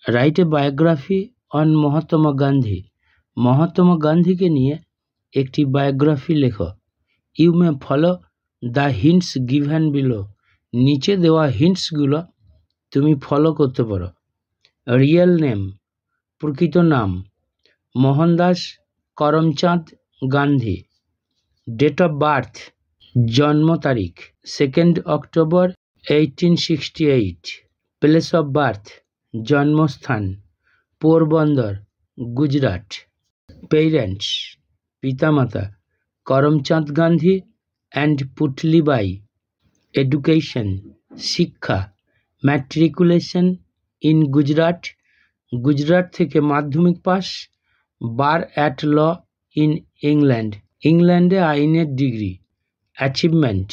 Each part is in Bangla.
Right a biography on Mahatma Gandhi. Mahatma গান্ধীকে নিয়ে একটি বায়োগ্রাফি লেখো। You may follow the hints given below. নিচে দেওয়া হিন্টসগুলো তুমি ফলো করতে পারো। রিয়েল নেম, প্রকৃত নাম Mohandas Karamchand Gandhi. Date of birth, জন্ম তারিখ 2 অক্টোবর 1868। প্লেস অফ বার্থ, জন্মস্থান পোরবন্দর, গুজরাট। পেরেন্টস, পিতামাতা করমচাঁদ গান্ধী অ্যান্ড পুটলিবাই। এডুকেশন, শিক্ষা ম্যাট্রিকুলেশন ইন গুজরাট, গুজরাট থেকে মাধ্যমিক পাস। Bar at law in England, ইংল্যান্ডে আইনের ডিগ্রি। অ্যাচিভমেন্ট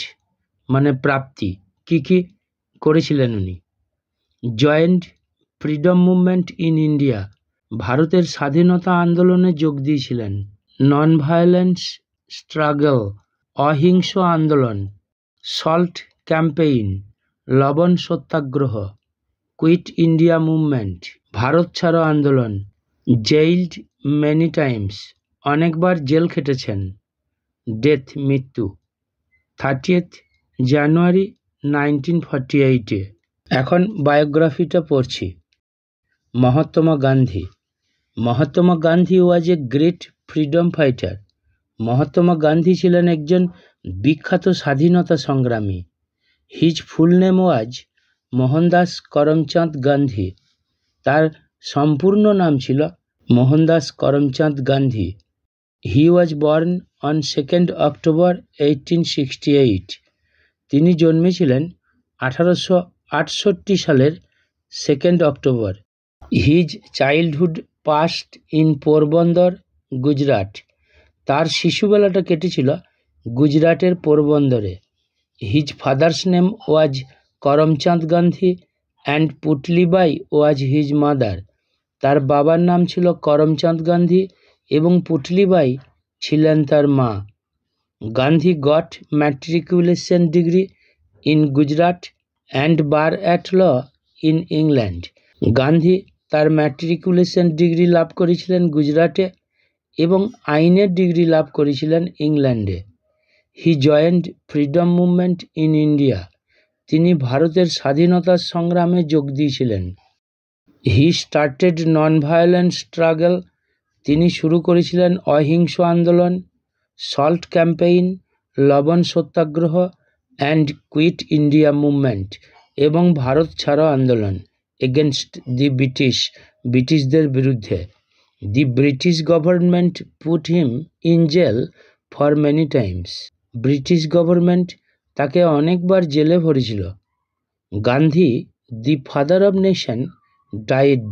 মানে প্রাপ্তি, কি কি করেছিলেন উনি। Joint freedom movement in India, ভারতের স্বাধীনতা আন্দোলনে যোগ দিয়েছিলেন। নন ভায়োলেন্স স্ট্রাগল, অহিংস আন্দোলন। সল্ট ক্যাম্পেইন, লবণ সত্যাগ্রহ। কুইট ইন্ডিয়া মুভমেন্ট, ভারত ছাড়ো আন্দোলন। জেইলড মেনি টাইমস, অনেকবার জেল খেটেছেন। ডেথ, মৃত্যু 30th জানুয়ারি 1948-এ। এখন বায়োগ্রাফিটা পড়ছি। Mahatma Gandhi. Mahatma Gandhi was a great freedom fighter. Mahatma Gandhi ছিলেন একজন বিখ্যাত স্বাধীনতা সংগ্রামী। His full name was Mohandas Karamchand Gandhi. তার সম্পূর্ণ নাম ছিল Mohandas Karamchand Gandhi. He was born on 2 October 1868। তিনি জন্মেছিলেন 1868 সালের 2 অক্টোবর। His childhood past in Porbandar, Gujarat. তার শিশুবেলাটা কেটেছিল গুজরাটের পোরবন্দরে। His father's name was Karamchand Gandhi and Putlibai was his mother. তার বাবার নাম ছিল করমচাঁদ গান্ধী এবং পুটলিবাই ছিলেন তার মা। Gandhi got matriculation degree in Gujarat and bar at law in England. Gandhi তার ম্যাট্রিকুলেশন ডিগ্রি লাভ করেছিলেন গুজরাটে এবং আইনের ডিগ্রি লাভ করেছিলেন ইংল্যান্ডে। He joined freedom movement in India. তিনি ভারতের স্বাধীনতার সংগ্রামে যোগ দিয়েছিলেন। He started non violence struggle. তিনি শুরু করেছিলেন অহিংস আন্দোলন। সল্ট ক্যাম্পেইন, লবণ সত্যাগ্রহ অ্যান্ড কুইট ইন্ডিয়া মুভমেন্ট এবং ভারত ছাড়ো আন্দোলন। এগেনস্ট দি ব্রিটিশ, ব্রিটিশদের বিরুদ্ধে। The British government put him in jail for many times. British government তাকে অনেকবার জেলে ভরেছিল। Gandhi, the father of nation, died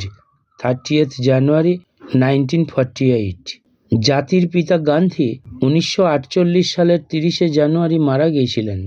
30th January 1948। জাতির পিতা গান্ধী 1948 সালের 30শে জানুয়ারি মারা গিয়েছিলেন।